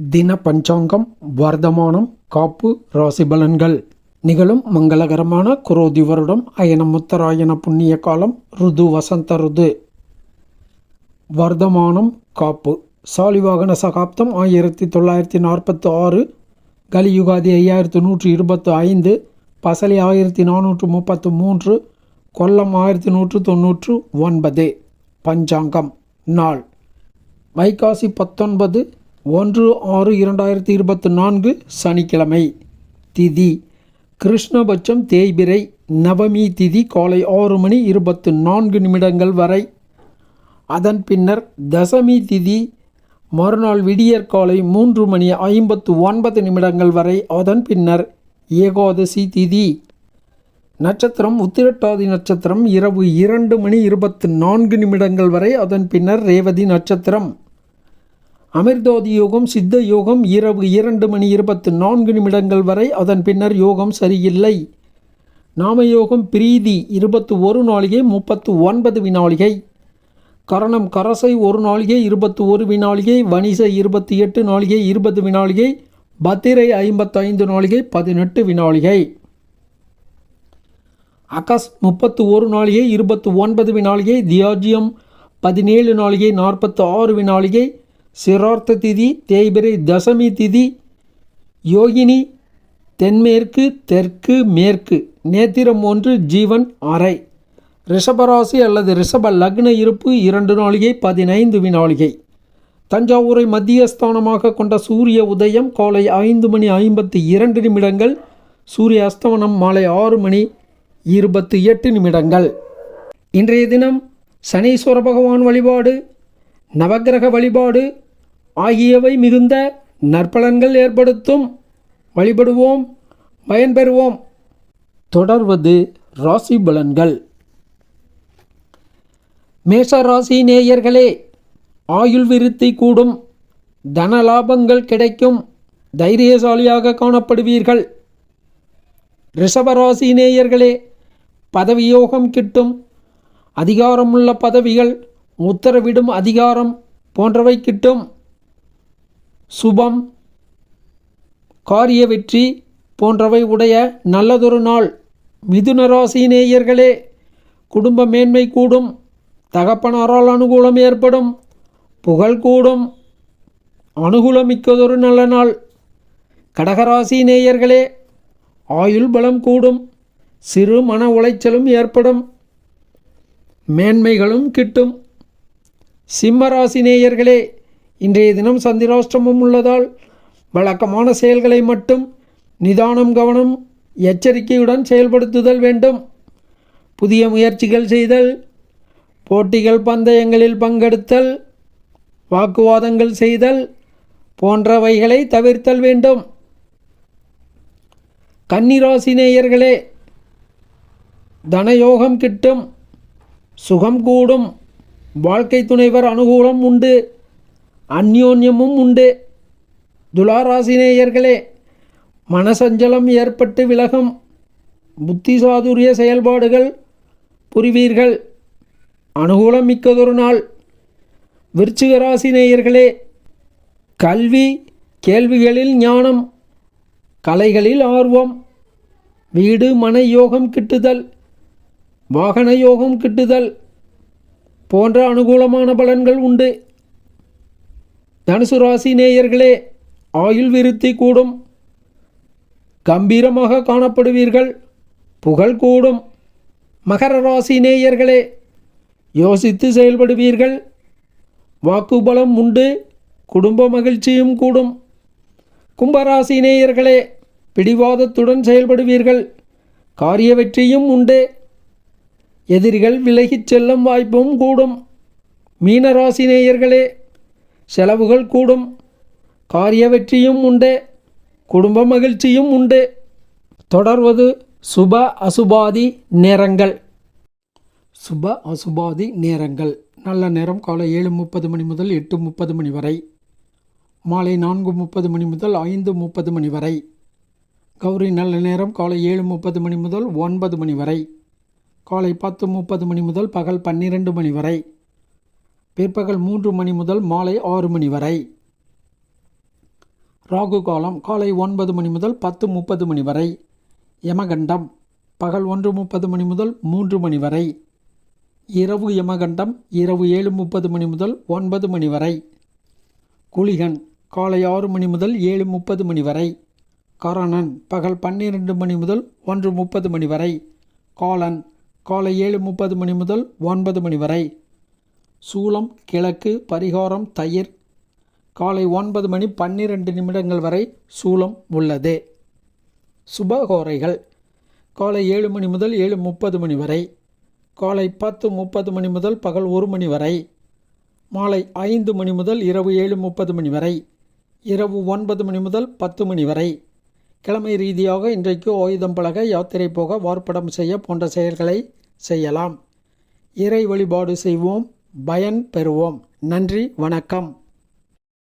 தின பஞ்சாங்கம், வர்த்தமானம், காப்பு, ராசி பலன்கள். நிகழும் மங்களகரமான குரோதி வருடம் அயனம் உத்தராயண புண்ணிய காலம், ருது வசந்த ருது. வர்த்தமானம், காப்பு. சாலிவாகன சகாப்தம் 1946, கலியுகாதி 5125, பசலி 1433, கொல்லம் 1199. பஞ்சாங்கம். நாள் வைகாசி 19, 1/6/2024, சனிக்கிழமை. திதி கிருஷ்ணபட்சம் தேய்பிரை. நவமி திதி காலை 6:24 வரை. அதன் பின்னர் தசமி திதி மறுநாள் விடியற் காலை 3:59 வரை. அதன் பின்னர் ஏகாதசி திதி. நட்சத்திரம் உத்திரட்டாதி நட்சத்திரம் இரவு 2:24 வரை. அதன் பின்னர் ரேவதி நட்சத்திரம். அமிர்தோதி யோகம் சித்த யோகம் இரவு 2:24 வரை. அதன் பின்னர் யோகம் சரியில்லை. நாமயோகம் பிரீதி 21 நாளிகை 39 வினாளிகை. கரணம் கரசை 1 நாளிகை 21 வினாளிகை. வணிசை 28 நாளிகை 20 வினாளிகை. பத்திரை 55 நாளிகை 18 வினாளிகை. அகஸ் 31 நாளிகை 29 வினாளிகை. தியாஜியம் 17 நாளிகை 46 வினாளிகை. சிரார்த்த திதி தேய்பிரை தசமி திதி. யோகினி தென்மேற்கு தெற்கு மேற்கு. நேத்திரம் 1 ஜீவன் அரை. ரிஷபராசி அல்லது ரிஷப லக்ன இருப்பு 2 நாளிகை 15 வினாளிகை. தஞ்சாவூரை மத்தியஸ்தானமாக கொண்ட சூரிய உதயம் காலை 5:52. சூரிய அஸ்தமனம் மாலை 6:28. இன்றைய தினம் சனீஸ்வர பகவான் வழிபாடு, நவக்கிரக வழிபாடு ஆகியவை மிகுந்த நற்பலன்கள் ஏற்படுத்தும். வழிபடுவோம், பயன்பெறுவோம். தொடர்வது ராசி பலன்கள். மேஷ ராசி நேயர்களே, ஆயுள் விருத்தி கூடும், தன லாபங்கள் கிடைக்கும், தைரியசாலியாக காணப்படுவீர்கள். ரிஷபராசி நேயர்களே, பதவியோகம் கிட்டும், அதிகாரமுள்ள பதவிகள், உத்தரவிடும் அதிகாரம் போன்றவை கிட்டும். சுபம், காரிய வெற்றி போன்றவை உடைய நல்லதொரு நாள். மிதுன ராசி நேயர்களே, குடும்ப மேன்மை கூடும், தகப்பனாரால் அனுகூலம் ஏற்படும், புகழ் கூடும், அனுகூலமிக்கதொரு நல்ல நாள். கடகராசி நேயர்களே, ஆயுள் பலம் கூடும், சிறு மன உளைச்சலும் ஏற்படும், மேன்மைகளும் கிட்டும். சிம்மராசி நேயர்களே, இன்றைய தினம் சந்திராஷ்டமம் உள்ளதால் வழக்கமான செயல்களை மட்டும் நிதானம் கவனம் எச்சரிக்கையுடன் செயல்படுத்துதல் வேண்டும். புதிய முயற்சிகள் செய்தல், போட்டிகள் பந்தயங்களில் பங்கெடுத்தல், வாக்குவாதங்கள் செய்தல் போன்றவைகளை தவிர்த்தல் வேண்டும். கன்னிராசி நேயர்களே, தனயோகம் கிட்டும், சுகம் கூடும், வாழ்க்கை துணைவர் அனுகூலம் உண்டு, அந்யோன்யமும் உண்டு. துளாராசி நேயர்களே, மனசஞ்சலம் ஏற்பட்டு விலகும், புத்தி சாதுரிய செயல்பாடுகள் புரிவீர்கள், அனுகூலம் மிக்கதொரு நாள். விருச்சிக ராசி நேயர்களே, கல்வி கேள்விகளில் ஞானம், கலைகளில் ஆர்வம், வீடு மனை யோகம் கிட்டுதல், வாகன யோகம் கிட்டுதல் போன்ற அனுகூலமான பலன்கள் உண்டு. தனுசு ராசி நேயர்களே, ஆயுள் விருத்தி கூடும், கம்பீரமாக காணப்படுவீர்கள், புகழ் கூடும். மகர ராசி நேயர்களே, யோசித்து செயல்படுவீர்கள், வாக்குபலம் உண்டு, குடும்ப மகிழ்ச்சியும் கூடும். கும்பராசி நேயர்களே, பிடிவாதத்துடன் செயல்படுவீர்கள், காரிய வெற்றியும் உண்டு, எதிரிகள் விலகிச் செல்லும் வாய்ப்பும் கூடும். மீனராசி நேயர்களே, செலவுகள் கூடும், காரிய வெற்றியும் உண்டு, குடும்ப மகிழ்ச்சியும் உண்டு. தொடர்வது சுப அசுபாதி நேரங்கள். சுப அசுபாதி நேரங்கள். நல்ல நேரம் காலை 7:30 முதல் 8:30 வரை. மாலை 4:30 முதல் 5:30 வரை. கௌரி நல்ல நேரம் காலை 7:30 முதல் 9 வரை. காலை 10:30 முதல் பகல் 12 வரை. பிற்பகல் 3 முதல் மாலை 6 வரை. ராகு காலம் காலை 9 மணி முதல் 10:30 மணி வரை. யமகண்டம் பகல் 1:30 மணி முதல் 3 மணி வரை. இரவு யமகண்டம் இரவு 7:30 மணி முதல் 9 மணி வரை. குளிகன் காலை 6 மணி முதல் 7:30 மணி வரை. கரணன் பகல் 12 மணி முதல் 1:30 மணி வரை. காலன் காலை 7:30 மணி முதல் 9 மணி வரை. சூலம் கிழக்கு. பரிகாரம் தயிர். காலை 9 மணி 12 நிமிடங்கள் வரை சூலம் உள்ளது. சுபகோரைகள் காலை 7 மணி முதல் 7:30 மணி வரை. காலை 10:30 மணி முதல் பகல் 1 மணி வரை. மாலை 5 மணி முதல் இரவு 7:30 மணி வரை. இரவு 9 மணி முதல் 10 மணி வரை. கிழமை ரீதியாக இன்றைக்கு ஆயுதம் பழக, யாத்திரை போக, வார்ப்படம் செய்ய போன்ற செயல்களை செய்யலாம். இறை வழிபாடு செய்வோம், பயன் பெறுவோம். நன்றி, வணக்கம்.